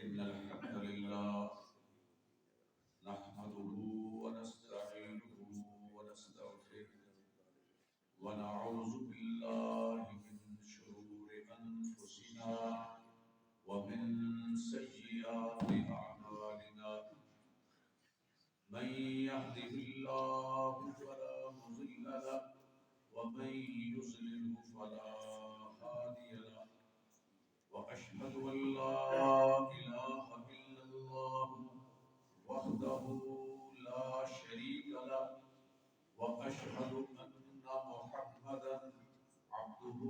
إن الحمد لله نحمده ونستعينه ونستغفره ونعوذ بالله من شرور أنفسنا ومن سيئات أعمالنا من يهده الله فلا مضل له ومن يضلل فلا هادي له وأشهد أن لا إله إلا الله وحده لا شريك له وأشهد أن محمدا عبده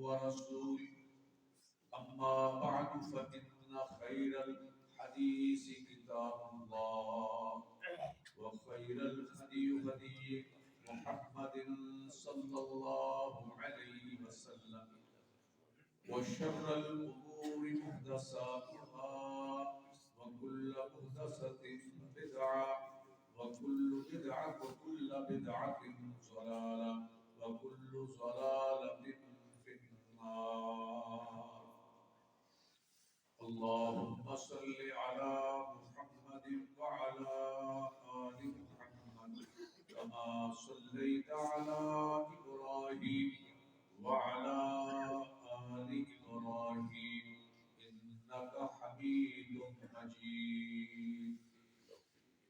ورسوله أما بعد فإن خير الحديث كتاب الله وخير الهدي هدي محمد صلى الله عليه وسلم وشر الأمور محدثاتها وكل محدثة بدعة وكل بدعة ضلالة وكل ضلالة في النار. اللهم صل على محمد وعلى آل محمد كما صليت على إبراهيم وعلى آل إبراهيم إنك حميد مجيد.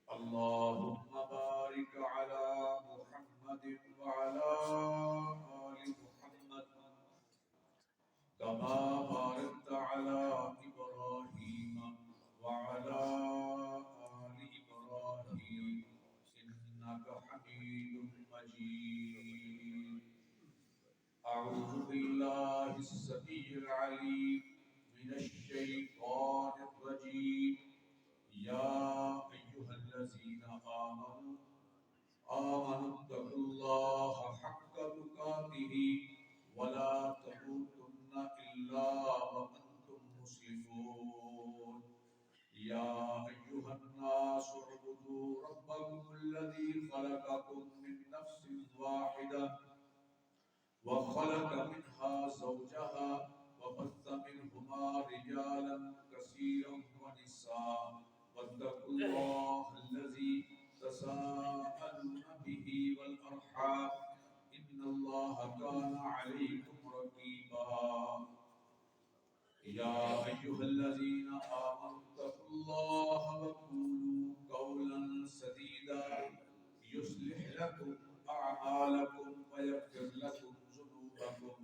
اللهم بارك على محمد وعلى آل محمد كما باركت على إبراهيم وعلى آل إبراهيم إنك حميد مجيد. أعوذ بالله السميع العليم من الشيطان الرجيم. يا أيها الذين آمنوا اتقوا الله حق تقاته ولا تموتن إلا وأنتم مسلمون. يا أيها الناس اعبدوا ربكم الذي خلقكم من نفس واحدة وخلق منها زوجها وبث منهما رجالا كثيرا ونساء واتقوا الله الذي تساءلون به والأرحام إن الله كان عليكم رقيبا. يا أيها الذين آمنوا اتقوا الله وقولوا قولا سديدا يصلح لكم أعمالكم ويغفر لكم ذنوبكم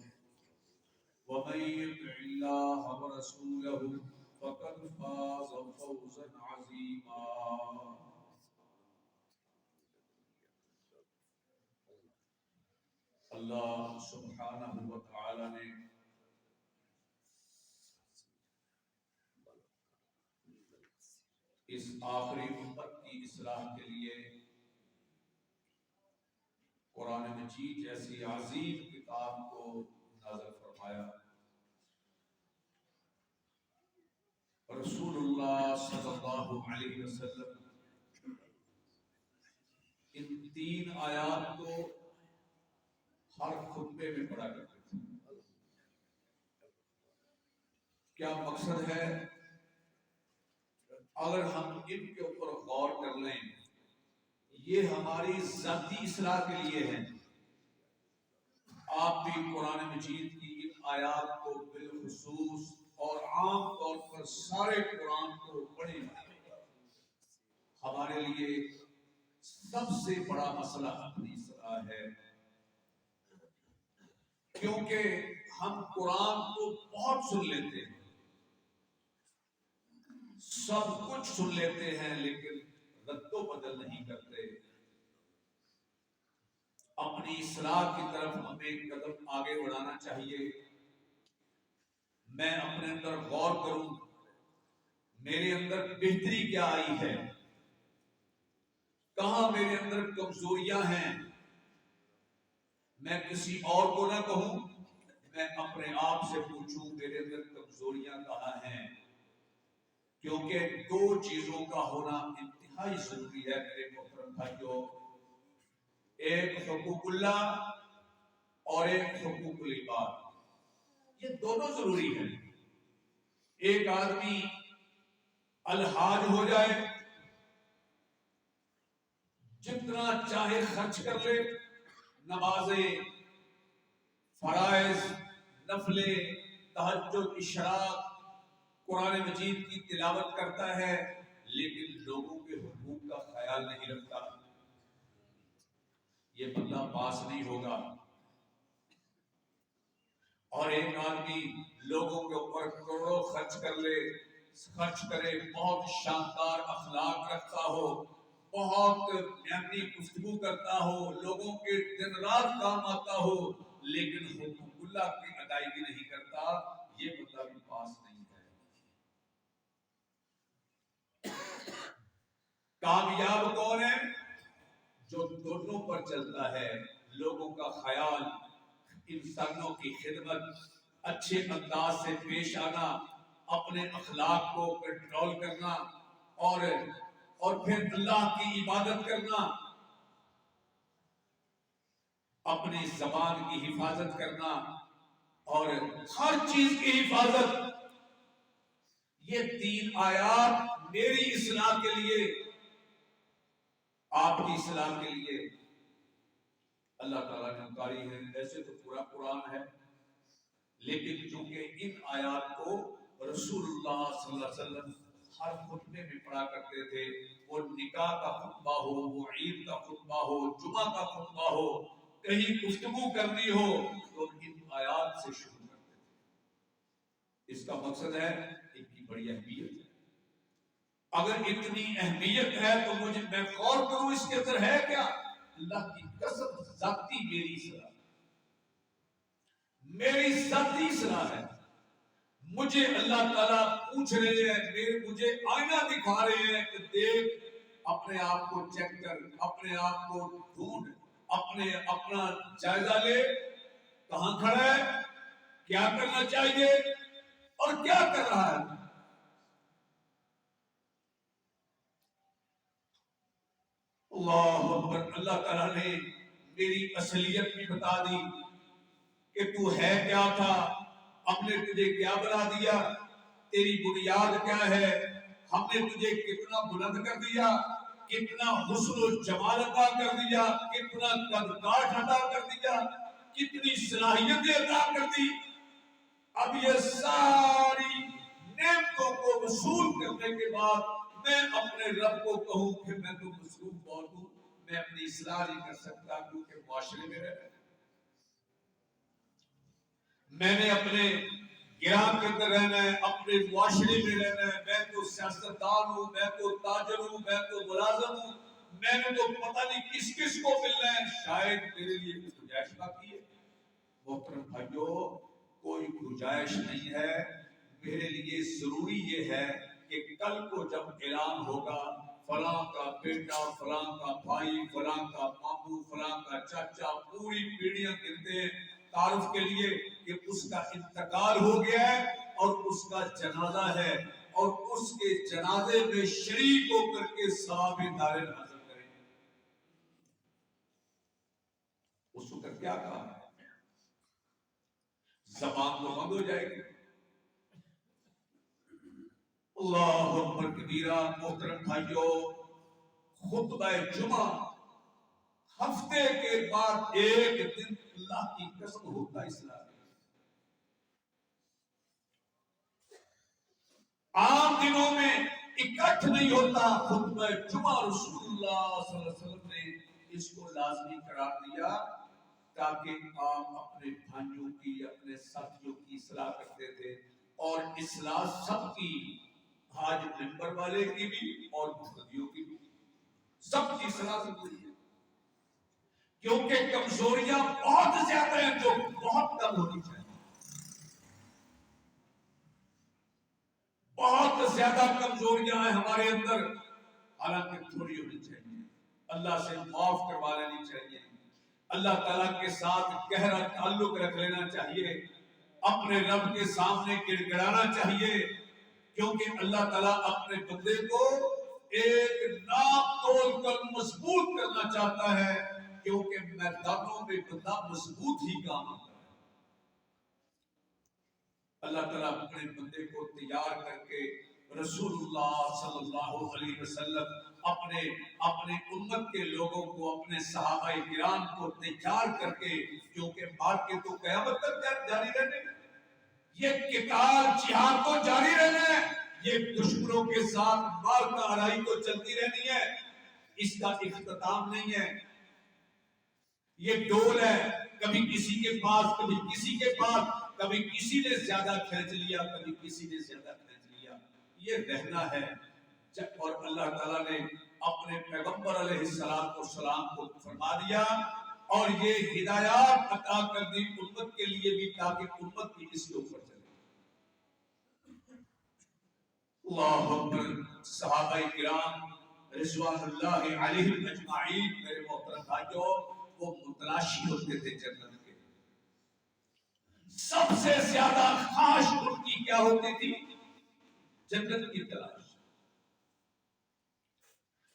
ومن يطع الله ورسوله فقد فاز فوزا عظيما. اللہ سبحانہ و تعالی نے اس آخری امت کی اصلاح کے لیے قرآن مجید جیسی عظیم کتاب کو نازل فرمایا. رسول اللہ صلی اللہ علیہ وسلم ان 3 آیات کو ہر خطبے میں پڑھا کرتے تھے. کیا مقصد ہے؟ اگر ہم ان کے اوپر غور کر لیں، یہ ہماری ذاتی اصلاح کے لیے ہے. آپ بھی قرآن مجید کی ان آیات کو بالخصوص اور عام طور پر سارے قرآن کو پڑھیں. ہمارے لیے سب سے بڑا مسئلہ اپنی اصلاح ہے، کیونکہ ہم قرآن کو بہت سن لیتے ہیں، سب کچھ سن لیتے ہیں، لیکن رد و بدل نہیں کرتے. اپنی اصلاح کی طرف ہمیں ایک قدم آگے بڑھانا چاہیے. میں اپنے اندر غور کروں، میرے اندر بہتری کیا آئی ہے، کہاں میرے اندر کمزوریاں ہیں. میں کسی اور کو نہ کہوں، میں اپنے آپ سے پوچھوں میرے اندر کمزوریاں کہاں ہیں. کیونکہ 2 چیزوں کا ہونا انتہائی ضروری ہے میرے محترم بھائیوں. ایک حقوق اللہ اور ایک حقوق العباد. یہ دونوں ضروری ہیں. ایک آدمی الحاج ہو جائے، جتنا چاہے خرچ کر لے، نمازیں، فرائض، نفلیں، تہجد، اشراق، قرآن مجید کی تلاوت کرتا ہے، لیکن لوگوں کے حقوق کا خیال نہیں رکھتا، یہ بندہ پاس نہیں ہوگا۔ اور ایک آدمی لوگوں کے اوپر کروڑوں خرچ کرے، بہت شاندار اخلاق رکھتا ہو، بہت معیاری گفتگو کرتا ہو، لوگوں کے دن رات کام آتا ہو، لیکن حقوق اللہ کی ادائیگی نہیں کرتا، یہ بندہ بھی پاس نہیں ہے۔ کامیاب کون ہے؟ جو دونوں پر چلتا ہے، لوگوں کا خیال، انسانوں کی خدمت، اچھے انداز سے پیش آنا، اپنے اخلاق کو کنٹرول کرنا، اور پھر اللہ کی عبادت کرنا، اپنی زبان کی حفاظت کرنا، اور ہر چیز کی حفاظت۔ یہ 3 آیات میری اصلاح کے لیے، آپ کی اصلاح کے لیے اللہ تعالیٰ نے اتاری ہے۔ ایسے تو پورا قرآن ہے، لیکن چونکہ ان آیات کو رسول اللہ صلی اللہ علیہ وسلم ہر خطبے میں پڑھا کرتے تھے، وہ نکاح کا خطبہ ہو، وہ عید کا خطبہ ہو، جمعہ کا خطبہ ہو، کہیں گفتگو کرنی ہو تو ان آیات سے شروع کرتے تھے۔ اس کا مقصد ہے ان کی بڑی اہمیت ہے۔ اگر اتنی اہمیت ہے تو میں غور کروں اس کے اندر ہے کیا؟ اللہ کی قسم، ذاتی میری ذاتی صلاح ہے۔ مجھے اللہ تعالیٰ پوچھ رہے ہیں، مجھے آئینہ دکھا رہے ہیں کہ دیکھ، اپنے آپ کو چیک کر، اپنے آپ کو ڈھونڈ، اپنا جائزہ لے، کہاں کھڑا ہے، کیا کرنا چاہیے اور کیا کر رہا ہے۔ اللہ اکبر۔ اللہ تعالیٰ نے میری اصلیت بھی بتا دی کہ تو ہے کیا تھا، ہم نے تجھے کیا بنا دیا، تیری بنیاد کیا ہے، ہم نے تجھے کتنا بلند کر دیا، کتنا حسن و جمال عطا کر دیا، کتنا قد کاٹ عطا کر دیا، کتنی صلاحیتیں عطا کر دی۔ اب یہ ساری نعمتوں کو وصول کرنے کے بعد میں اپنے رب کو کہوں کہ میں تو مصروف بہت ہوں، میں اپنی اصلاح نہیں کر سکتا، کیونکہ معاشرے میں رہنا ہے، میں نے اپنے گراں کے اندر رہنا ہے، اپنے معاشرے میں رہنا ہے، میں تو سیاستدان ہوں، میں تو تاجر ہوں، میں تو ملازم ہوں، میں نے تو پتہ نہیں کس کس کو ملنا ہے، شاید میرے لیے کچھ گنجائش باقی ہے۔ محترم بھائیو، کوئی گنجائش نہیں ہے، میرے لیے ضروری یہ ہے کہ کل کو جب اعلان ہوگا فلاں کا بیٹا، فلاں کا بھائی، فلاں کا ماموں، فلاں کا چاچا، پوری پیڑیاں گنتے ہیں تعارف کے لیے کہ اس کا انتقال ہو گیا ہے اور اس کا جنازہ ہے، اور اس کے جنازے میں شریک ہو کر کے ثواب دارین حاصل کریں گے۔ اس وقت کیا کہا ہے؟ زبان تو بند ہو جائے گی۔ اللہ اکبر کبیرہ۔ محترم بھائیو، خطبہ جمعہ ہفتے کے بعد ایک دن اللہ کی قسم ہوتا اسلام میں، عام دنوں میں اکٹھ نہیں ہوتا۔ خطبہ جمعہ رسول اللہ صلی اللہ علیہ وسلم نے اس کو لازمی قرار دیا تاکہ آپ اپنے بھائیوں کی، اپنے ساتھیوں کی اصلاح کرتے تھے، اور اصلاح سب کی، حاج ممبر والے کی بھی اور مقتدیوں کی بھی، سب کی اصلاح ضروری ہے، کیونکہ کمزوریاں بہت زیادہ ہیں جو بہت کم ہونی چاہیے۔ بہت زیادہ کمزوریاں ہیں ہمارے اندر، حالانکہ تھوڑی ہونی چاہیے، اللہ سے معاف کروا لینی چاہیے، اللہ تعالیٰ کے ساتھ گہرا تعلق رکھ لینا چاہیے، اپنے رب کے سامنے گڑ گڑانا چاہیے، کیونکہ اللہ تعالیٰ اپنے بندے کو ایک ناپ تول کر مضبوط کرنا چاہتا ہے، کیونکہ میدانوں میں بندہ مضبوط ہی کام آتا ہے۔ اللہ تعالیٰ اپنے بندے کو تیار کر کے رسول اللہ صلی اللہ علیہ وسلم اپنے امت کے لوگوں کو، اپنے صحابہ کرام کو تیار کر کے، کیونکہ مار کے تو قیامت تک جاری رہنے، یہ قتال جہاد تو جاری رہنا ہے، یہ دشمنوں کے ساتھ مار کا آرائی تو چلتی رہنی ہے، اس کا اختتام نہیں ہے۔ یہ ڈول ہے، کبھی کسی کے پاس، کبھی کسی کے پاس، کبھی کسی نے زیادہ کھینچ لیا، کبھی کسی نے زیادہ کھینچ لیا، یہ رہنا ہے۔ اور اللہ تعالیٰ نے اپنے پیغمبر علیہ السلام کو فرما دیا اور یہ ہدایات عطا کر دی امت کے لیے بھی، تاکہ امت بھی اس کے اوپر چلے۔ اللہ اکبر۔ صحابہ کرام رضوان اللہ علیہم اجمعین، میرے محترم بھائیو، وہ متلاشی ہوتے تھے جنت کے۔ سب سے زیادہ خواہش ان کی کیا ہوتی تھی؟ جنت کی تلاش۔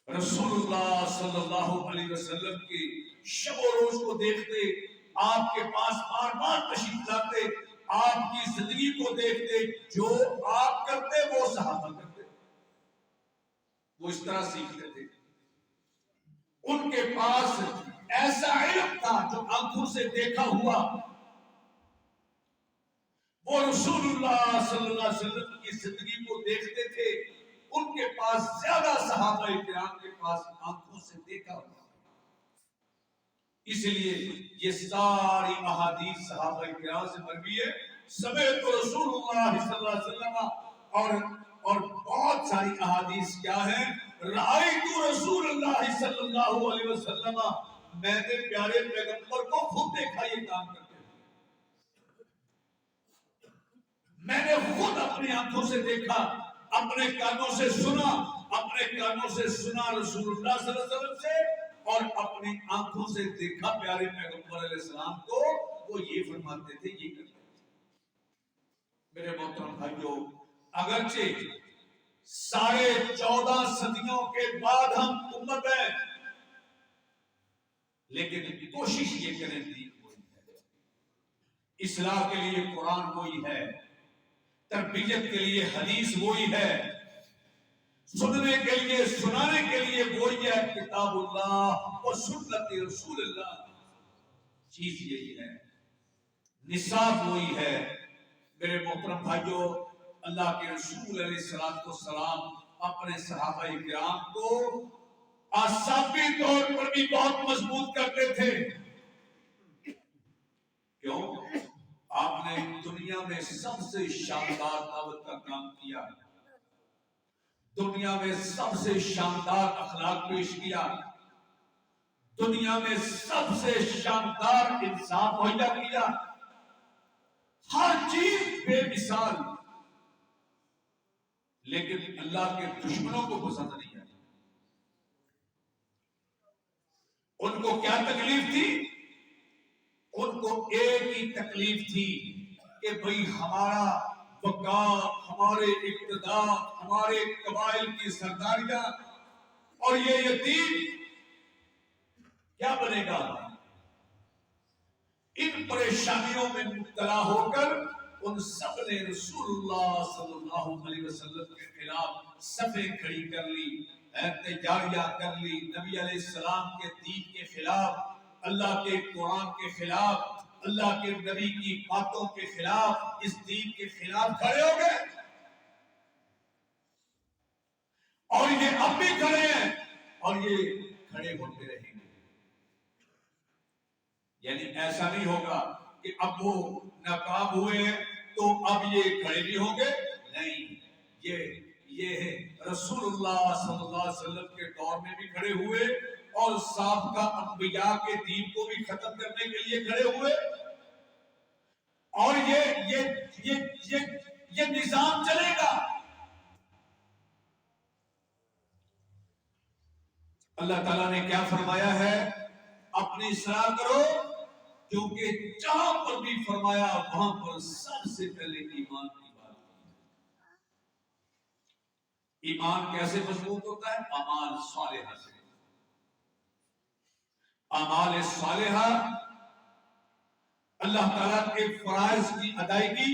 رسول اللہ صلی اللہ علیہ وسلم کی شب و روز کو دیکھتے، آپ کے پاس بار بار تشریف لاتے، آپ کی زندگی کو دیکھتے، جو آپ کرتے وہ صحابہ کرتے، وہ اس طرح سیکھتے تھے۔ ان کے پاس ایسا علم تھا جو آنکھوں سے دیکھا ہوا، وہ رسول اللہ صلی اللہ علیہ وسلم کی زندگی کو دیکھتے تھے۔ ان کے پاس زیادہ صحابہ کرام کے پاس آنکھوں سے دیکھا ہوا، اس لیے یہ ساری احادیث صحابہ کرام سے مروی ہے۔ سمیت رسول اللہ صلی اللہ علیہ وسلم، اور بہت ساری احادیث کیا ہیں؟ رأیت رسول اللہ صلی اللہ علیہ وسلم، میں نے پیارے پیغمبر کو خود دیکھا یہ کام کرتے ہوئے، میں نے خود اپنی آنکھوں سے دیکھا، اپنے کانوں سے سنا، اپنے کانوں سے سنا رسول اللہ صلی اللہ علیہ وسلم سے، اور اپنی آنکھوں سے دیکھا پیارے پیغمبر علیہ السلام کو، وہ یہ فرماتے تھے، یہ کرتے تھے۔ میرے محترم بھائیو، اگرچہ 14.5 صدیوں کے بعد ہم امت ہیں، لیکن کوشش یہ کریں دین وہی ہے، اصلاح کے لیے قرآن وہی ہے، تربیت کے لیے حدیث وہی ہے، سننے کے لیے سنانے کے لیے وہی ہے، کتاب اللہ و سنت رسول اللہ، چیز یہی ہے، نصاب وہی ہے۔ میرے محترم بھائیو، اللہ کے رسول علیہ السلام اپنے صحابہ کرام کو اعصابی طور پر بھی بہت مضبوط کرتے تھے۔ کیوں؟ آپ نے دنیا میں سب سے شاندار دعوت کا کام کیا، دنیا میں سب سے شاندار اخلاق پیش کیا، دنیا میں سب سے شاندار انصاف مہیا کیا، ہر چیز بے مثال، لیکن اللہ کے دشمنوں کو پسند نہیں آئی۔ ان کو کیا تکلیف تھی؟ ان کو ایک ہی تکلیف تھی کہ بھئی ہمارا بقا، ہمارے اقتدار، ہمارے قبائل کی سرداریاں، اور یہ یتیم کیا بنے گا؟ ان پریشانیوں میں مبتلا ہو کر ان سب نے رسول اللہ صلی اللہ علیہ وسلم کے خلاف صفیں کھڑی کر لی، تیاریاں کر لی، نبی علیہ السلام کے دین کے خلاف، اللہ کے قرآن کے خلاف، اللہ کے نبی کی باتوں کے خلاف، اس دین کے خلاف کھڑے ہو گئے، اور یہ اب بھی کھڑے ہیں اور یہ کھڑے ہوتے رہیں گے۔ یعنی ایسا نہیں ہوگا کہ اب وہ ناکام ہوئے ہیں تو اب یہ کھڑے نہیں ہوں گے، نہیں، یہ رسول اللہ صلی اللہ علیہ وسلم کے دور میں بھی کھڑے ہوئے اور سابقہ انبیاء کے دین کو بھی ختم کرنے کے لیے کھڑے ہوئے، اور یہ نظام چلے گا۔ اللہ تعالیٰ نے کیا فرمایا ہے؟ اپنی اصلاح کرو، کیونکہ جہاں پر بھی فرمایا وہاں پر سب سے پہلے ایمان کی بات کی۔ ایمان کیسے مضبوط ہوتا ہے؟ اعمال صالحہ سے۔ اعمال صالحہ اللہ تعالیٰ کے فرائض کی ادائیگی،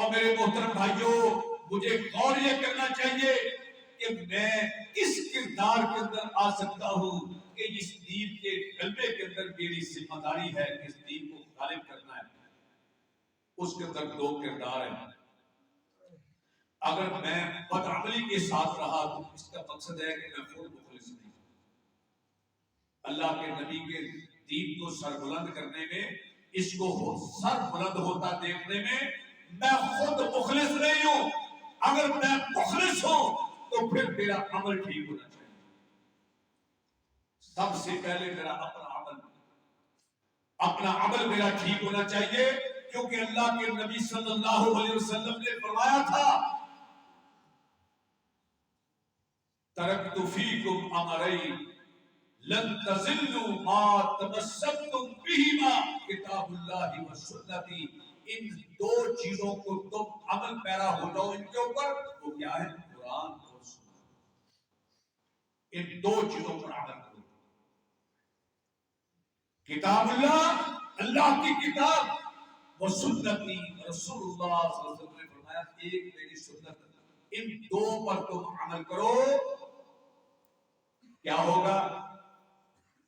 اور میرے محترم بھائیوں، مجھے غور یہ کرنا چاہیے کہ میں کس کردار کے اندر آ سکتا ہوں کہ اس دین کے غلبے کے اندر میری ذمہ داری ہے کہ اس دین کو غالب کرنا ہے۔ اس کے اندر دو کردار ہیں۔ اگر میں بدعملی کے ساتھ رہا تو اس کا مقصد ہے کہ میں خود مخلص نہیں، اللہ کے نبی کے دین کو سربلند کرنے میں، اس کو سر بلند ہوتا دیکھنے میں خود مخلص نہیں ہوں۔ اگر میں مخلص ہوں تو پھر میرا عمل ٹھیک ہونا چاہیے۔ سب سے پہلے میرا اپنا عمل میرا ٹھیک ہونا چاہیے، کیونکہ اللہ کے نبی صلی اللہ علیہ وسلم نے فرمایا تھا ترکت فیکم امرین لن تضلوا ما تمسکتم بہما کتاب اللہ و سنتی۔ ان دو چیزوں کو تم عمل پیرا ہو جاؤ ان کے اوپر، وہ کیا ہے؟ قرآن اور سنت۔ ان دو چیزوں پر عمل کرو، کتاب اللہ، اللہ کی کتاب، و سنتی، رسول اللہ صلی اللہ علیہ وسلم نے فرمایا ایک میری سنت، ان دو پر تم عمل کرو، کیا ہوگا؟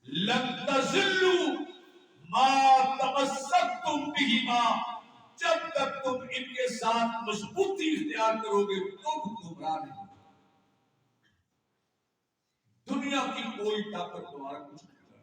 لن تضلوا ما تمسکتم بہما، جب تک تم ان کے ساتھ مضبوطی اختیار کرو گے تم گمراہ نہیں ہوگے۔ دنیا کی کوئی طاقت تمہارا کچھ نہیں کر سکتی۔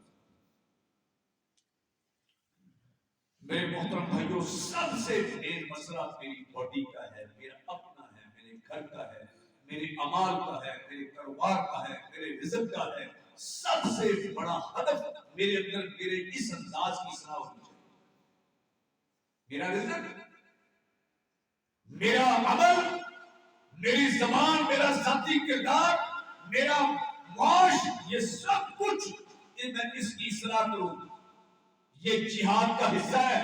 میرے محترم بھائیوں، سب سے مین مسئلہ میری باڈی کا ہے، میرا اپنا ہے، میرے گھر کا ہے، میرے اعمال کا ہے، میرے کاروبار کا ہے، میرے رزق کا ہے۔ سب سے بڑا ہدف میرے اندر میرے اس انداز کی اصلاح ہونی چاہیے۔ میرا رزق، میرا عمل، میری زبان، میرا ذاتی کردار، میرا معاش، یہ سب کچھ میں اس کی اصلاح کروں، یہ جہاد کا حصہ ہے۔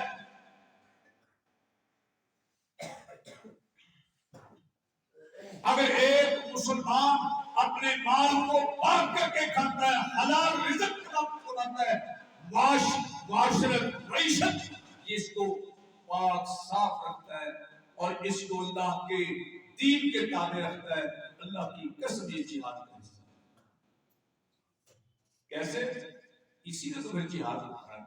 اگر ایک مسلمان اپنے مال کو پاک کر کے کھاتا ہے، حلال رزق کماتا ہے، معاشرت، معیشت، اس کو پاک صاف رکھتا ہے اور اس کو اللہ کے دین کے تابع رکھتا ہے، اللہ کی قسم یہ جہاد کا حصہ ہے۔ کیسے؟ اسی نے تمہیں جہاد کو کھڑا کیا۔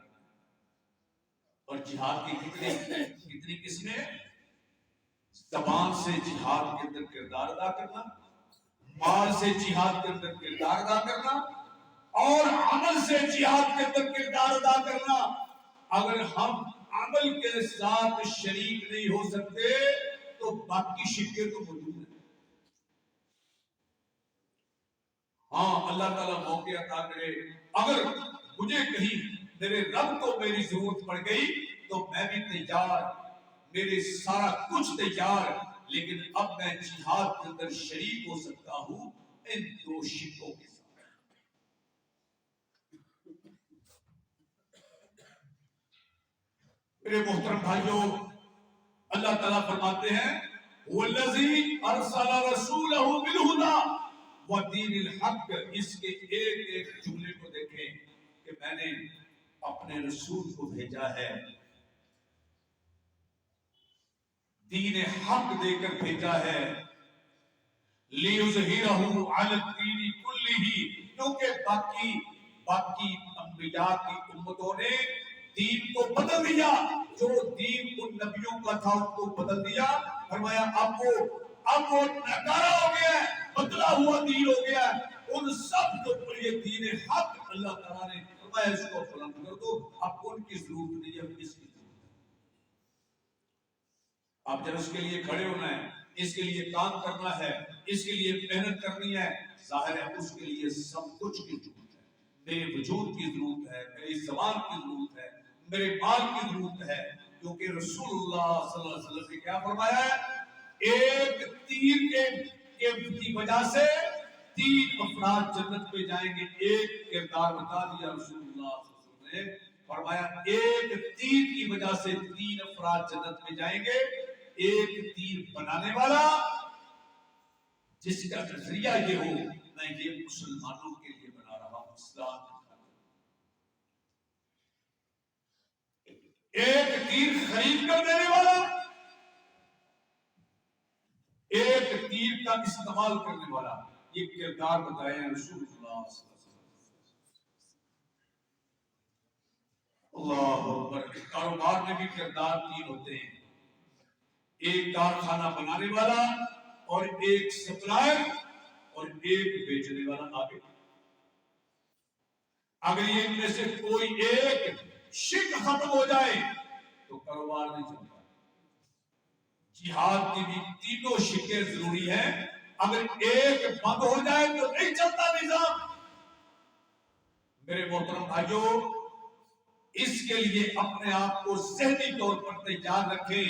اور جہاد کی کتنی قسمیں؟ زبان سے جہاد کے اندر کردار ادا کرنا، مال سے جہاد کے اندر کردار ادا کرنا، اور عمل سے جہاد کے اندر کردار ادا کرنا۔ اگر ہم عمل کے ساتھ شریک نہیں ہو سکتے تو باقی شکے تو موجود ہیں۔ ہاں، اللہ تعالیٰ موقع عطا کرے، اگر مجھے کہیں میرے رب کو میری ضرورت پڑ گئی تو میں بھی تیار، میرے سارا کچھ تیار، لیکن اب میں جہاد کے اندر شریک ہو سکتا ہوں ان دو شکوں کے ساتھ۔ میرے محترم بھائیوں، اللہ تعالیٰ فرماتے ہیں وَالَّذِي أَرْسَلَ رَسُولَهُ بِالْهُدَى وَدِينِ الْحَقِّ۔ اس کے ایک ایک جملے کو دیکھیں کہ میں نے اپنے رسول کو بھیجا ہے، دین حق دے کر بھیجا ہے، لِيُظْهِرَهُ عَلَى الدِّينِ كُلِّهِ، کیونکہ باقی انبیاء کی امتوں نے دین کو بدل دیا، جو دین ان نبیوں کا تھا ان کو بدل دیا۔ فرمایا اب وہ ناکارہ ہو گیا ہے، بدلا ہوا دین ہو گیا ہے، ان سب کے اوپر یہ دین حق اللہ تعالیٰ نے فرمایا اس کو بلند کر دو۔ اب ان کی ضرورت نہیں ہے، اس کی ضرورت ہے۔ اب جب اس کے لیے کھڑے ہونا ہے، اس کے لیے کام کرنا ہے، اس کے لیے محنت کرنی ہے، ظاہر ہے اس کے لیے سب کچھ کی ضرورت ہے۔ میرے وجود کی ضرورت ہے، میری زبان کی ضرورت ہے، میرے مال کی ضرورت ہے، کیونکہ رسول اللہ صلی اللہ علیہ وسلم نے کیا فرمایا ہے؟ ایک تیر کی وجہ سے 3 افراد جنت میں جائیں گے۔ ایک کردار بتا دیا رسول اللہ صلی اللہ علیہ وسلم نے، فرمایا ایک تیر کی وجہ سے 3 افراد جنت میں جائیں گے۔ ایک تیر بنانے والا، جس کا نظریہ یہ ہو میں یہ مسلمانوں کے لیے بنا رہا ہوں، اسلام کے خاطر۔ ایک تیر خرید کر دینے والا، ایک تیر کا استعمال کرنے والا، یہ کردار بتائے ہیں رسول اللہ صلی اللہ علیہ وسلم۔ اللہ اکبر۔ کاروبار میں بھی کردار تین ہوتے ہیں، ایک کارخانہ بنانے والا اور ایک سپلائر اور ایک بیچنے والا آگے۔ اگر یہ ان میں سے کوئی ایک شک ختم ہو جائے تو کاروبار نہیں چلتا۔ جہاد کی بھی تینوں شکیں ضروری ہیں، اگر ایک بند ہو جائے تو نہیں چلتا نظام۔ میرے محترم بھائیوں، اس کے لیے اپنے آپ کو ذہنی طور پر تیار رکھیں،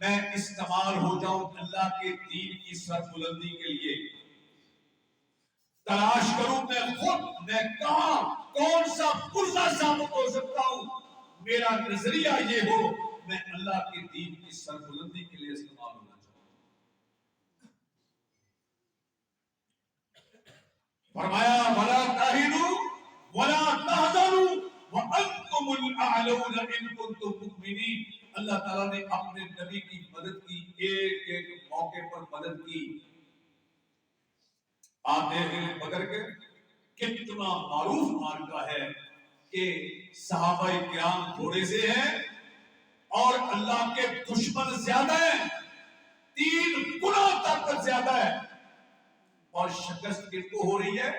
میں استعمال ہو جاؤں اللہ کے دین کی سربلندی کے لیے۔ تلاش کروں میں کہاں کون سا پرزہ ثابت ہو سکتا ہوں، میرا نظریہ یہ ہو میں اللہ کے دین کی سربلندی کے لیے استعمال ہونا چاہتا ہوں۔ فرمایا وَلَا تَهِنُوا وَلَا تَحْزَنُوا وَأَنْتُمُ الْأَعْلَوْنَ إِن كُنتُم مُؤْمِنِينَ۔ اللہ تعالیٰ نے اپنے نبی کی مدد کی، ایک ایک موقع پر مدد کی۔ آپ دیکھ لیں بدر کے کتنا معروف معرکہ ہے کہ صحابہ کرام تھوڑے سے ہیں اور اللہ کے دشمن زیادہ ہیں، 3 گنا طاقت زیادہ ہے، اور شکست کن کو ہو رہی ہے؟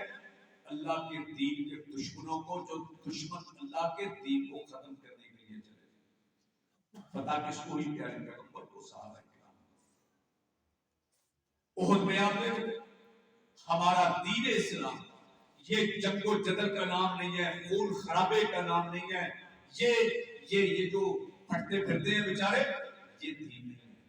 اللہ کے دین کے دشمنوں کو، جو دشمن اللہ کے دین کو ختم کرنے کے لیے چلے۔ پتا کس کو؟ ہی پیارے پیغمبر کو، صحابہ کرام۔ احد میں آپ دیکھیں ہمارا دین اسلام یہ جنگ و جدل کا نام نہیں ہے، خون خرابے کا نام نہیں ہے، یہ جو پھٹتے پھرتے ہیں بیچارے، یہ دین نہیں ہے۔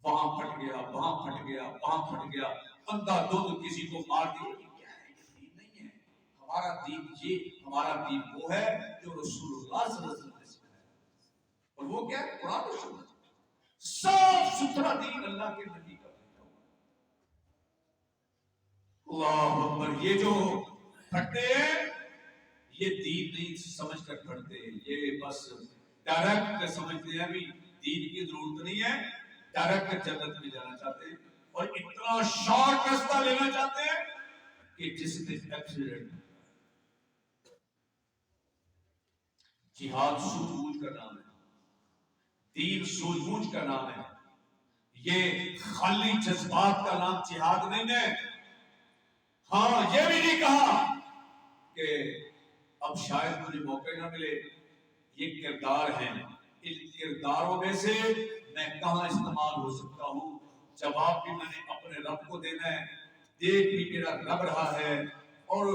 وہاں پھٹ گیا، وہاں پھٹ گیا، وہاں پھٹ گیا، اندھا دھند کسی کو مار دیا، یہ کیا ہے؟ یہ دین نہیں ہے۔ ہمارا دین ہمارا دین وہ ہے جو رسول اللہ صلی اللہ علیہ وسلم نے سکھایا، اور وہ کیا ہے؟ قرآن و سنت، صاف ستھرا دین اللہ کے نبی کا۔ اللہ اکبر۔ یہ جو پھٹتے ہیں یہ دین نہیں سمجھ کر پھٹتے، یہ بس ڈائریکٹ سمجھتے ہیں بھی دین کی ضرورت نہیں ہے، ڈائریکٹ جنت میں جانا چاہتے ہیں، اور اتنا شارٹ راستہ لینا چاہتے ہیں کہ جس میں ایکسیڈنٹ۔ جہاد سوجھ بوجھ کا نام ہے، دین سوجھ بوجھ کا نام ہے، یہ خالی جذبات کا نام جہاد نہیں ہے۔ ہاں یہ بھی نہیں کہا کہ اب شاید مجھے موقع نہ ملے، یہ کردار ہیں، ان کرداروں میں سے میں کہاں استعمال ہو سکتا ہوں؟ جواب بھی میں نے اپنے رب کو دینا ہے، دیکھ بھی میرا رب رہا ہے، اور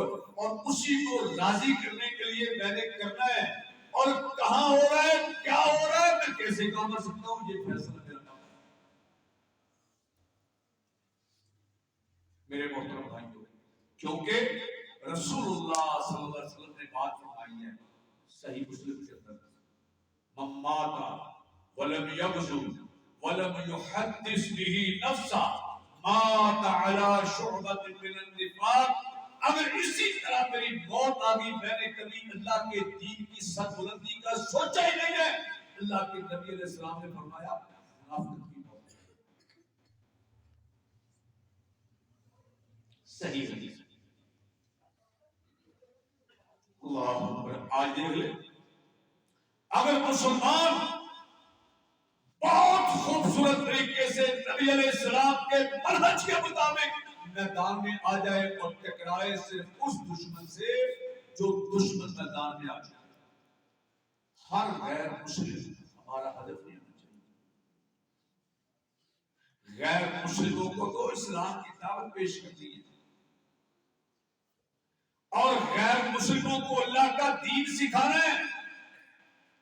اسی کو راضی کرنے کے لیے میں نے کرنا ہے، اور کہاں ہو رہا ہے، کیا ہو رہا ہے، میں کیسے کام کر سکتا ہوں، یہ فیصلہ میرا کام ہے۔ میرے محترم بھائیوں، کیونکہ رسول اللہ صلی اللہ علیہ وسلم نے بات فرمائی ہے صحیح مسلم کے اندر، من مات ولم یغزو ولم یحدث به نفسا مات علی شعبۃ من النفاق۔ اگر اسی طرح میری موت آ گئی، میں نے کبھی اللہ کے دین کی سربلندی کا سوچا ہی نہیں ہے، اللہ کے نبی علیہ السلام نے فرمایا منافق کی موت۔ صحیح حدیث۔ اللہ اکبر۔ آج دیکھ لیں، اگر مسلمان بہت خوبصورت طریقے سے نبی علیہ السلام کے منہج کے مطابق میدان میں آ جائے اور ٹکرائے صرف اس دشمن سے جو دشمن میدان میں آ جائے، ہر غیر مسلم ہمارا ہدف نہیں ہونا چاہیے۔ غیر مسلموں کو تو اسلام کی دعوت پیش کرتی ہے، اور غیر مسلموں کو اللہ کا دین سکھانا ہے،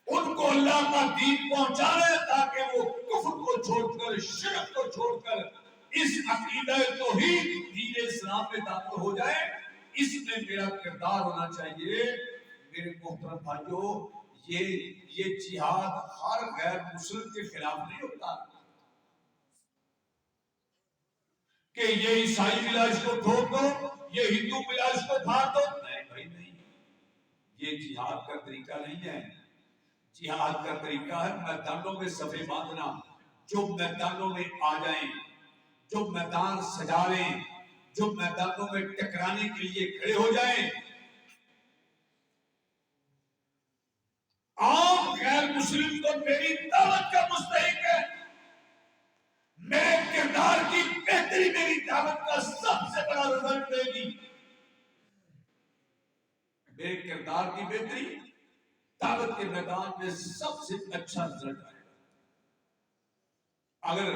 ان کو اللہ کا دین پہنچانا ہے، تاکہ وہ کفر کو چھوڑ کر، شرک کو چھوڑ کر اس عقیدہ توحید دین اسلام میں داخل ہو جائے۔ اس میں میرا کردار ہونا چاہیے۔ میرے محترم بھائیوں، یہ جہاد ہر غیر مسلم کے خلاف نہیں ہوتا کہ یہ عیسائی ملا اس کو ٹھوک دو، یہ ہندو ملا اس کو پھاڑ دو۔ نہیں بھائی نہیں، یہ جہاد کا طریقہ نہیں ہے۔ جہاد کا طریقہ ہے میدانوں میں صفیں باندھنا، جو میدانوں میں آ جائیں جو میدان سجا لیں، جو میدانوں میں ٹکرانے کے لیے کھڑے ہو جائیں. عام غیر مسلم تو میری دعوت کا مستحق ہے. میرے کردار کی بہتری میری دعوت کا سب سے بڑا رزلٹ دے گی. میرے کردار کی بہتری دعوت کے میدان میں سب سے اچھا رزلٹ آئے گا. اگر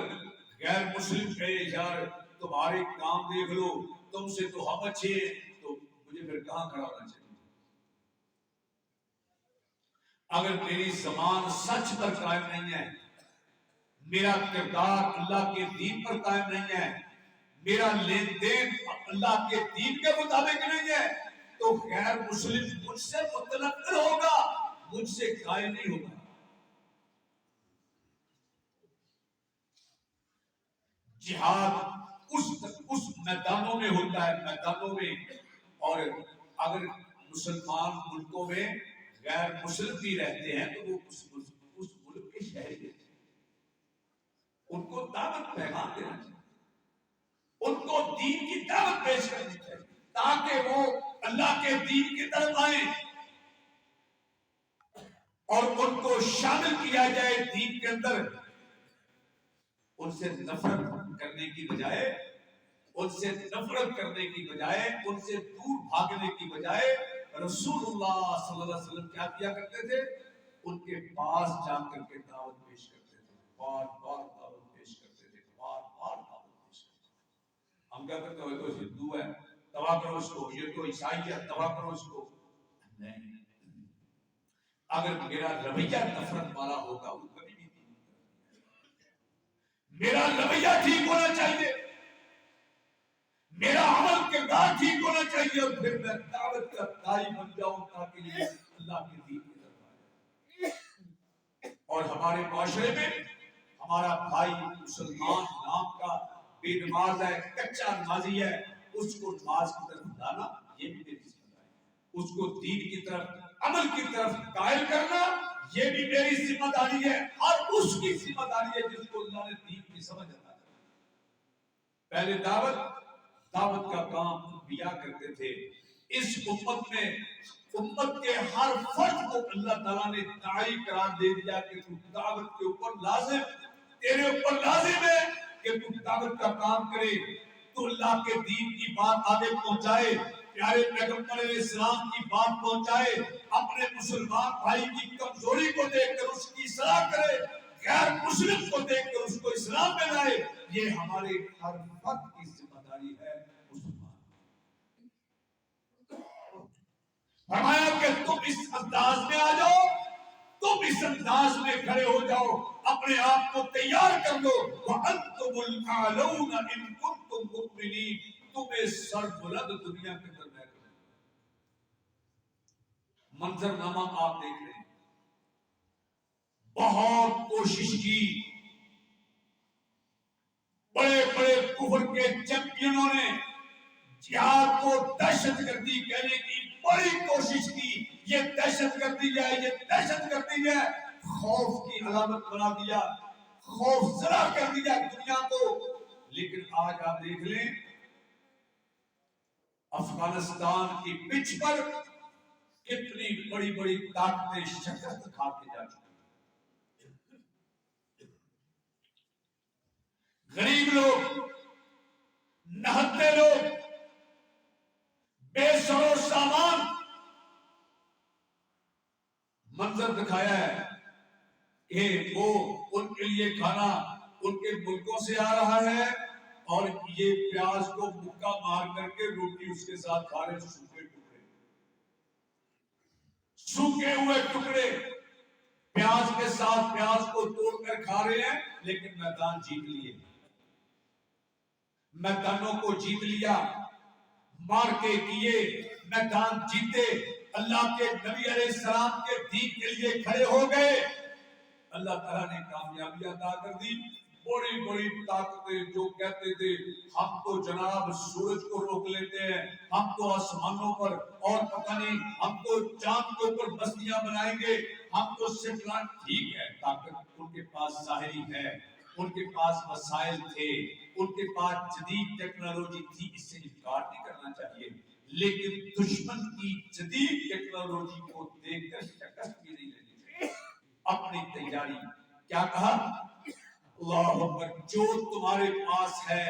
غیر مسلم کہے یار تمہارے کام دیکھ لو، تم سے تو ہم اچھے ہیں، تو مجھے پھر کہاں کھڑا ہونا چاہیے؟ اگر میری زبان سچ پر قائم نہیں ہے، میرا کردار اللہ کے دین پر قائم نہیں ہے، میرا لین دین اللہ کے دین کے مطابق نہیں ہے، تو غیر مسلم مجھ سے متنفر ہوگا، مجھ سے قائم نہیں ہوگا. جہاد اس میدانوں میں ہوتا ہے، میدانوں میں. اور اگر مسلمان ملکوں میں غیر مسلم بھی رہتے ہیں تو وہ اس ملک کے شہری ہیں، ان کو دعوت پیغام دینا چاہیے، ان کو دین کی دعوت پیش کرنی چاہیے تاکہ وہ اللہ کے دین کی طرف آئیں اور ان کو شامل کیا جائے دین کے اندر. ان سے نفرت کرنے کی بجائے، ان سے نفرت کرنے کی بجائے، ان سے دور بھاگنے کی بجائے رسول اللہ صلی اللہ علیہ وسلم کیا کیا کرتے تھے؟ ان کے پاس جا کر کے دعوت پیش کرتے تھے، بار بار دعوت پیش کرتے تھے، بار بار دعوت پیش کرتے تھے. ہم کیا کرتے ہیں؟ تو ہندو ہے تباہ کرو اس کو، یہ تو عیسائی ہے تباہ کرو اس کو. نہیں، اگر میرا رویہ نفرت والا ہوگا وہ کبھی بھی نہیں. میرا رویہ ٹھیک ہونا چاہیے، میرا عمل کردار ٹھیک ہونا چاہیے، اور پھر میں دعوت کا داعی بن جاؤں تاکہ یہ اللہ کے دین کی طرف آئے. اور ہمارے معاشرے میں ہمارا بھائی مسلمان نام کا بے نماز ہے، کچا نمازی ہے، اس کو نماز کی طرف لانا یہ بھی میری ذمہ داری ہے. اس کو دین کی طرف، عمل کی طرف قائل کرنا یہ بھی میری ذمہ داری ہے، اور اس کی ذمہ داری ہے جس کو اللہ نے دین کی سمجھ عطا کی. پہلے دعوت کا کام انبیاء کرتے تھے. اس امت میں امت کے ہر فرد کو اللہ تعالیٰ نے داعی قرار دے دیا کہ تو دعوت کے اوپر لازم، تیرے اوپر لازم ہے کہ تو دعوت کا کام کرے، تو اللہ کے دین کی بات آگے پہنچائے، پیارے پیغمبر علیہ السلام کی بات پہنچائے، اپنے مسلمان بھائی کی کمزوری کو دیکھ کر اس کی اصلاح کرے، غیر مسلم کو دیکھ کر اس کو اسلام میں لائے. یہ ہمارے ہر فرد کی ذمہ داری ہے. فرمایا کہ تم اس انداز میں آ جاؤ، تم اس انداز میں کھڑے ہو جاؤ، اپنے آپ کو تیار کر لو. وَأَنْتُمُ الْأَعْلَوْنَ إِن كُنتُم مُؤْمِنِينَ. تمہیں سر بلند دنیا کے اندر میں کروں. منظر نامہ آپ دیکھ رہے ہیں، بہت کوشش کی، بڑے بڑے کفر کے چیمپئنوں نے جہاد کو دہشت گردی کہنے کی بڑی کوشش کی. یہ دہشت گردی ہے، یہ دہشت گردی ہے، خوف کی علامت بنا دیا، خوف زدہ کر دیا دنیا کو. لیکن آج آپ دیکھ لیں افغانستان کی پچ پر کتنی بڑی بڑی طاقتیں شکست کھاتے جا چکی. غریب لوگ، نہتے لوگ، بے سر و سامان. منظر دکھایا ہے کہ وہ ان کے لیے کھانا ان کے ملکوں سے آ رہا ہے، اور یہ پیاز کو مکہ مار کر کے روٹی اس کے ساتھ کھا رہے. سوکھے ہوئے ٹکڑے پیاز کے ساتھ پیاز کو توڑ کر کھا رہے ہیں. لیکن میدان جیت لیے، میدانوں کو جیت لیا، مار کے کیے، میدان جیتے، اللہ کے نبی علیہ السلام کے دین کے لیے کھڑے ہو گئے. اللہ تعالیٰ نے کامیابی عطا کر دی. بڑی بڑی طاقتیں جو کہتے تھے ہم تو جناب سورج کو روک لیتے ہیں، ہم تو آسمانوں پر اور پتہ نہیں ہم تو چاند کے اوپر بستیاں بنائیں گے، ہم تو ٹھیک ہے، طاقت ان کے پاس ظاہری ہے، ان کے پاس وسائل تھے، ان کے پاس جدید ٹیکنالوجی تھی، اس سے انکار نہیں کرنا چاہیے، لیکن دشمن کی جدید ٹیکنالوجی کو دیکھ کر شکست بھی نہیں لینی چاہیے۔ اپنی تیاری کیا کہا؟ اللہ اکبر، جو تمہارے پاس ہے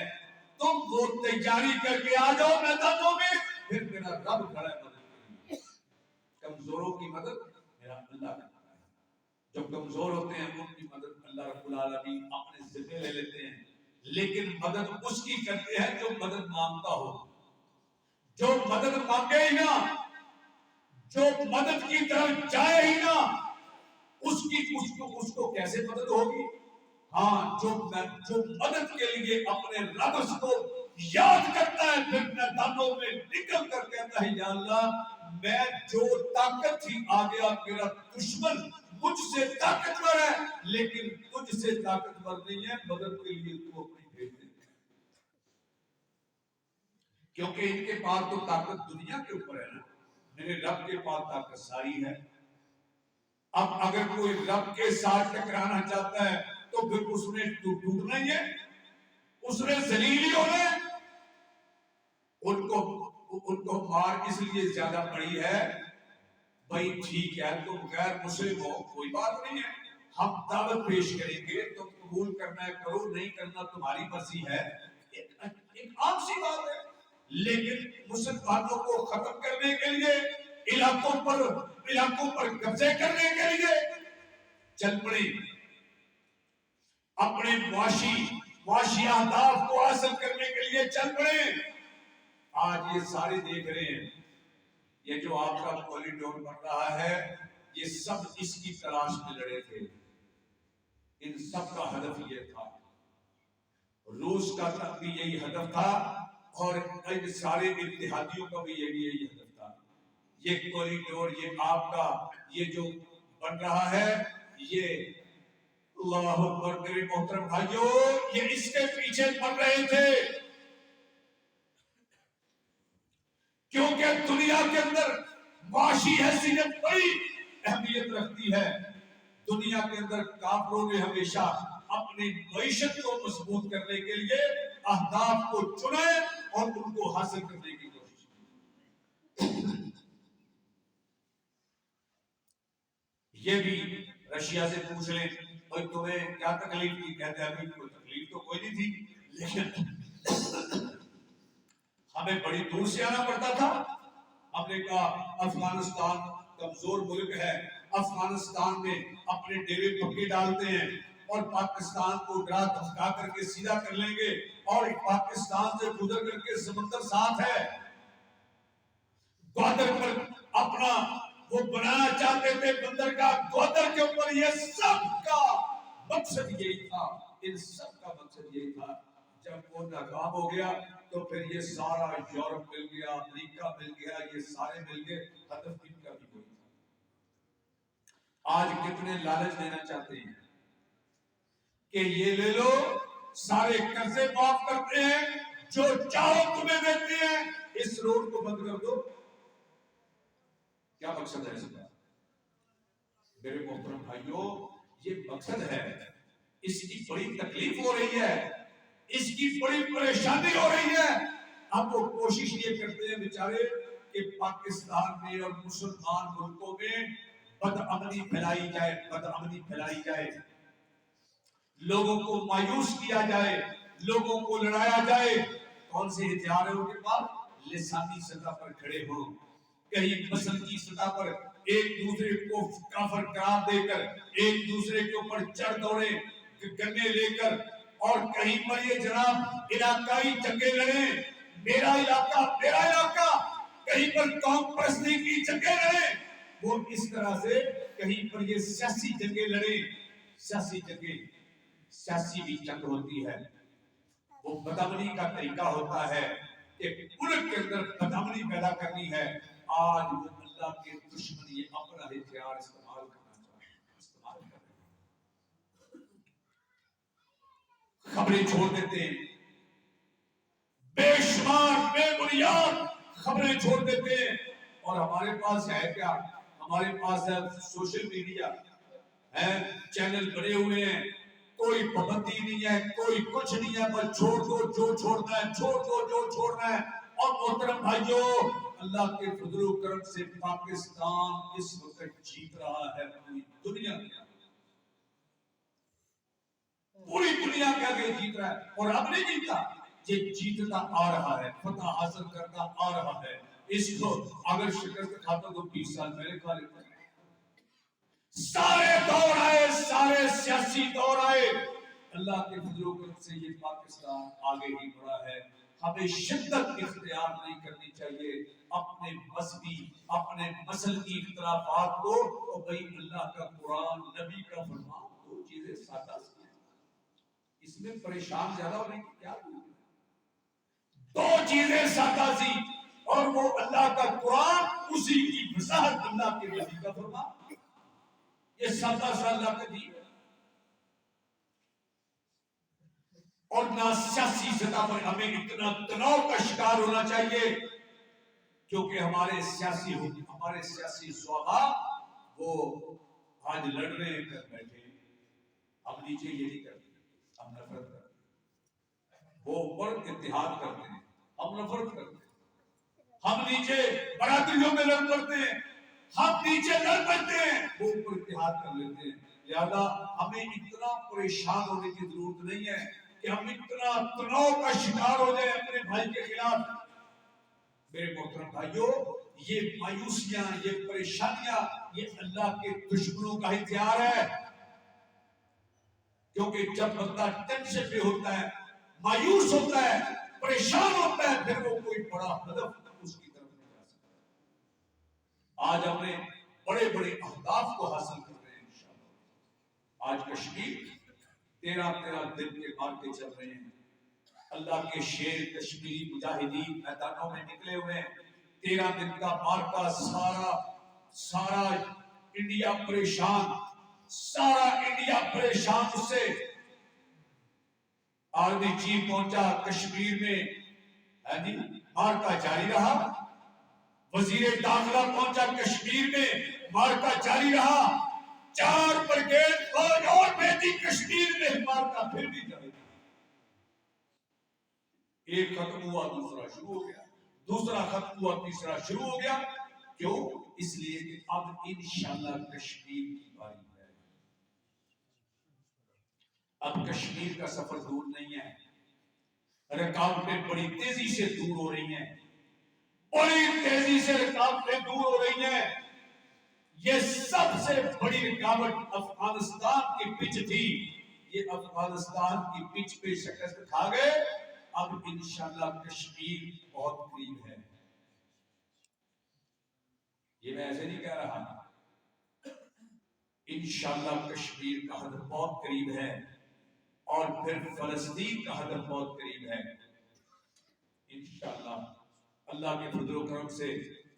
تم وہ تیاری کر کے آ جاؤ میدانوں میں، پھر میرا رب کھڑا ہے مدد کے لیے۔ کمزوروں کی مدد میرا اللہ کرتا ہے، جو کمزور ہوتے ہیں ان کی مدد اللہ رب العالمین اپنے ذمہ لے لیتے ہیں، لیکن مدد اس کی کرتے ہیں جو مدد مانگتا ہو۔ جو مدد مانگے ہی نہ، جو مدد کی طرف جائے ہی نہ، اس کو کیسے مدد ہوگی؟ ہاں، جو مدد کے لیے اپنے رب کو یاد کرتا ہے، پھر میدانوں میں نکل کر کہتا ہے یا اللہ میں جو طاقت تھی آ گیا، میرا دشمن مجھ سے طاقتور ہے لیکن تجھ سے طاقتور نہیں ہے، مدد کے لیے تو اپنی بھیج دے، کیونکہ ان کے پاس تو طاقت دنیا کے اوپر ہے نا، میرے رب کے پاس طاقت ساری ہے۔ اب اگر کوئی رب کے ساتھ ٹکرانا چاہتا ہے تو پھر اس نے ٹوٹنا ہی ہے، اس نے ذلیل ہی ہونا ہے۔ ان کو مار اس لیے زیادہ پڑی ہے، بھائی ٹھیک ہے تم غیر مسلم ہو کوئی بات نہیں ہے، ہم دعوت پیش کریں گے، تم قبول کرنا ہے کرو، نہیں کرنا تمہاری مرضی ہے، ایک عام سی بات ہے۔ لیکن مسلمانوں کو ختم کرنے کے لیے، علاقوں پر قبضے کرنے کے لیے چل پڑے، اپنے معاشی اہداف کو حاصل کرنے کے لیے چل پڑے۔ آج یہ سارے دیکھ رہے ہیں، یہ جو آپ کا کوریڈور بن رہا ہے، یہ سب اس کی تلاش میں لڑے تھے، ان سب کا ہدف یہ تھا، روس کا تک بھی یہی ہدف تھا اور ان سارے اتحادیوں کا بھی یہی ہدف تھا۔ یہ کوریڈور، یہ آپ کا یہ جو بن رہا ہے، یہ اللہ اکبر میرے محترم بھائیوں، یہ اس کے پیچھے پڑ رہے تھے، کیونکہ دنیا کے اندر معاشی حیثیت بڑی اہمیت رکھتی ہے۔ دنیا کے اندر کافروں نے ہمیشہ اپنی معیشت کو مضبوط کرنے کے لیے اہداف کو چنے اور ان کو حاصل کرنے کی کوشش کی۔ یہ بھی رشیا سے پوچھ لیں اور تمہیں کیا تکلیف تھی، کہتے ہیں ابھی کوئی تکلیف تو کوئی نہیں تھی، لیکن ہمیں بڑی دور سے آنا پڑتا تھا۔ ہم نے کہا افغانستان کمزور ملک ہے، افغانستان میں اپنے ڈیرے پکے ڈالتے ہیں اور پاکستان کو ڈرا دھمکا کر کے سیدھا کر لیں گے، اور پاکستان سے گزر کر کے سمندر ساتھ ہے۔ گوادر پر اپنا وہ بنانا چاہتے تھے بندرگاہ، گوادر کے اوپر، یہ سب کا مقصد یہی تھا، ان سب کا مقصد یہی تھا۔ جب وہ ناکام ہو گیا تو پھر یہ سارا یورپ مل گیا، امریکہ مل گیا، یہ سارے مل گئے، ہدف ان کا بھی کوئی تھا۔ آج کتنے لالچ دینا چاہتے ہیں کہ یہ لے لو، سارے قرضے معاف کرتے ہیں، جو چاہو تمہیں دیتے ہیں، اس روڈ کو بند کر دو۔ کیا مقصد ہے اس کا؟ میرے محترم بھائیوں، یہ مقصد ہے، اس کی بڑی تکلیف ہو رہی ہے، اس کی بڑی پریشانی ہو رہی ہے۔ اب وہ کوشش یہ کرتے ہیں بیچارے کہ پاکستان میں اور مسلمان ملکوں میں بدامنی پھیلائی جائے، بدامنی پھیلائی جائے، لوگوں کو مایوس کیا جائے، لوگوں کو لڑایا جائے۔ کون سے ہتھیار ہیں ان کے پاس؟ لسانی سطح پر کھڑے ہوں، کہیں مسلکی سطح پر ایک دوسرے کو کافر قرار دے کر ایک دوسرے کے اوپر چڑھ دوڑے گنے لے کر، اور کہیں پر یہ جناب علاقائی جنگیں لڑیں، میرا علاقہ میرا علاقہ، کہیں پر قوم پرستی کی جنگیں لڑیں، وہ اس طرح سے کہیں پر یہ سیاسی جنگیں لڑیں۔ سیاسی جنگیں، سیاسی بھی جنگ ہوتی ہے، وہ بدامنی کا طریقہ ہوتا ہے کہ ملک کے اندر بدامنی پیدا کرنی ہے۔ آج وہ اللہ کے دشمن یہ اپنا ہتھیار استعمال کرنا چاہتے ہیں، استعمال کر رہے ہیں، خبریں چھوڑ دیتے ہیں، بے شمار بے بنیاد خبریں چھوڑ دیتے ہیں، اور ہمارے پاس ہے کیا؟ ہمارے پاس ہے سوشل میڈیا ہے، چینل بنے ہوئے ہیں، کوئی پابندی نہیں ہے، کوئی کچھ نہیں ہے، بس چھوڑ دو جو چھوڑنا ہے، چھوڑ دو جو چھوڑنا ہے۔ اور محترم بھائیوں، اللہ کے فضل و کرم سے پاکستان اس وقت جیت رہا ہے پوری دنیا کے، پوری دنیا کے آگے جیت رہا ہے، اور اب نہیں جیتا، یہ جیتتا آ رہا ہے، فتح حاصل کرتا آ رہا ہے۔ اس کو اگر شکست کھاتا تو 20 سال پہلے کھا لیتا۔ سارے دور آئے، سارے سیاسی دور آئے، اللہ کے فضل و کرم سے یہ پاکستان آگے ہی بڑھا ہے۔ ہمیں شدت اختیار نہیں کرنی چاہیے اپنے مذہبی، اپنے مسلکی اختلافات کو، اور بھائی اللہ کا قرآن، نبی کا فرمان، دو چیزیں سادہ سی ہیں، اس میں پریشان زیادہ ہونے کی کیا ضرورت ہے؟ دو چیزیں سادہ سی، اور وہ اللہ کا قرآن، اسی کی وضاحت اللہ کے نبی کا فرمان، یہ سادہ سا اللہ کا دین ہے۔ اور نہ سیاسی سطح پر ہمیں اتنا تناؤ کا شکار ہونا چاہیے، کیونکہ ہمارے سیاسی زعما وہ آج لڑ رہے ہیں، کر بیٹھے ہیں، ہم نیچے یہ نہیں کرتے، ہم نفرت کرتے ہیں، وہ اوپر اتحاد کرتے ہیں، ہم نفرت کرتے ہیں، ہم نیچے برادریوں میں لڑ پڑتے ہیں، ہم نیچے لڑ پڑتے ہیں، وہ اوپر اتحاد کر لیتے ہیں۔ لہذا ہمیں اتنا پریشان ہونے کی ضرورت نہیں ہے کہ ہم اتنا تناؤ کا شکار ہو جائیں اپنے بھائی کے خلاف۔ میرے محترم بھائیوں، یہ مایوسیاں، یہ پریشانیاں، یہ اللہ کے دشمنوں کا ہتھیار ہے، کیونکہ جب بندہ ٹینشن پہ ہوتا ہے، مایوس ہوتا ہے، پریشان ہوتا ہے، پھر وہ کوئی بڑا ہدف اس کی طرف نہیں جا سکتا۔ آج ہم نے بڑے بڑے اہداف کو حاصل کر رہے ہیں انشاءاللہ۔ آج کشمیر 13 دن کے مارکے چل رہے ہیں، اللہ کے شیر کشمیری مجاہدین میدانوں میں نکلے ہوئے ہیں، 13 دن کا مارکا، سارا انڈیا پریشان، سارا انڈیا پریشان اس سے۔ آرمی چیف پہنچا کشمیر میں، مارکا جاری رہا، وزیر داخلہ پہنچا کشمیر میں، مارکا جاری رہا، 4 بریگیڈ فوج اور بھیجی کشمیر میں، مارکا پھر بھی جاری رہا۔ ایک ختم ہوا دوسرا شروع ہو گیا، دوسرا ختم ہوا تیسرا شروع ہو گیا۔ کیوں؟ اس لیے کہ اب انشاءاللہ کشمیر کی باری ہے۔ اب کشمیر کا سفر دور نہیں ہے، رکاوٹیں بڑی تیزی سے دور ہو رہی ہیں، بڑی تیزی سے رکاوٹیں دور ہو رہی ہیں۔ یہ سب سے بڑی رکاوٹ افغانستان کی پچ تھی، یہ افغانستان کی پچ پہ شکست کھا گئے، اب انشاءاللہ کشمیر بہت قریب ہے۔ یہ میں ایسے نہیں کہہ رہا، انشاءاللہ کشمیر کا ہدف بہت قریب ہے، اور پھر فلسطین کا ہدف بہت قریب ہے انشاءاللہ۔ اللہ کے فضل و کرم سے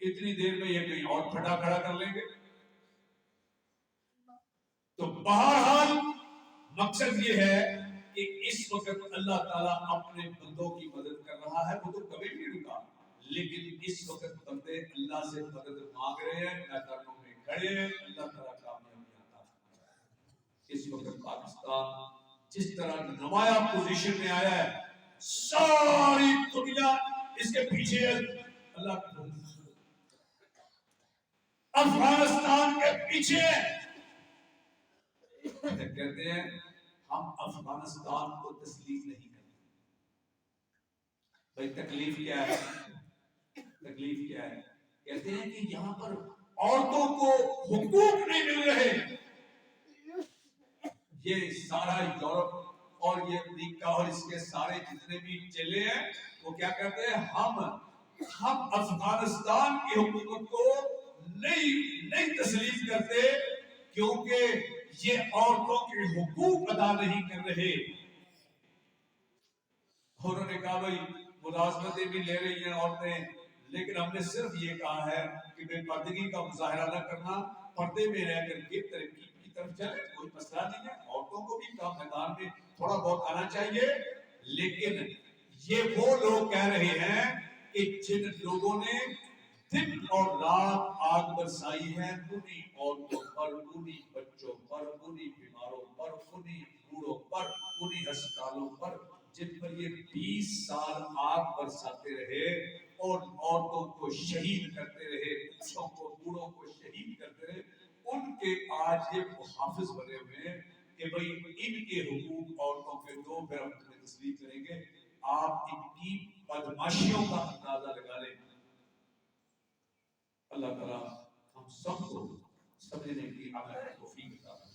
اتنی دیر میں یہ کہیں اور پھٹا کھڑا کر لیں گے۔ تو بہرحال مقصد یہ ہے کہ اس وقت اللہ تعالیٰ اپنے بندوں کی مدد کر رہا ہے، وہ تو کبھی نہیں رکا، لیکن اس وقت بندے اللہ سے مدد مانگ رہے ہیں، میدانوں میں کھڑے ہیں، اللہ تعالیٰ کامیابی عطا فرمائے۔ اس وقت پاکستان جس طرح نمایاں پوزیشن میں آیا ہے، ساری دنیا اس کے پیچھے ہے، اللہ کی افغانستان کے پیچھے کہتے ہیں ہم افغانستان کو تسلیم نہیں کرتے۔ بھائی تکلیف کیا ہے؟ تکلیف کیا ہے؟ کہتے ہیں کہ یہاں پر عورتوں کو حقوق نہیں مل رہے۔ یہ سارا یورپ اور یہ امریکہ اور اس کے سارے جتنے بھی چلے ہیں، وہ کیا کہتے ہیں، ہم افغانستان کی حکومت کو نہیں تسلیم کرتے، کیونکہ یہ عورتوں کے حقوق ادا نہیں کر رہے۔ انہوں نے کہا بھائی ملازمتیں بھی لے رہی ہیں عورتیں، لیکن ہم نے صرف یہ کہا ہے کہ بے پردگی کا مظاہرہ نہ کرنا، پردے میں رہ کر کے ترقی کی طرف چلے، کوئی مسئلہ نہیں ہے، عورتوں کو بھی کام میدان میں تھوڑا بہت آنا چاہیے۔ لیکن یہ وہ لوگ کہہ رہے ہیں کہ جن لوگوں نے دن اور رات آگ برسائی ہے، انہی عورتوں پر، انہی بچوں پر، انہی بیماروں پر، انہی بوڑھوں پر یہ 20 سال آگ برساتے رہے اور عورتوں کو شہید کرتے رہے، بچوں کو بوڑھوں کو شہید کرتے رہے، ان کے آج یہ محافظ بنے ہوئے ہیں کہ بھئی ان کے حقوق عورتوں کے دو، پھر ہم تمہیں تسلیم کریں گے۔ آپ ان کی بدماشیوں کا اندازہ لگا لیں۔ اللہ تعالیٰ ہم سب کو سمجھنے کی عمل توفیق عطا فرمائے۔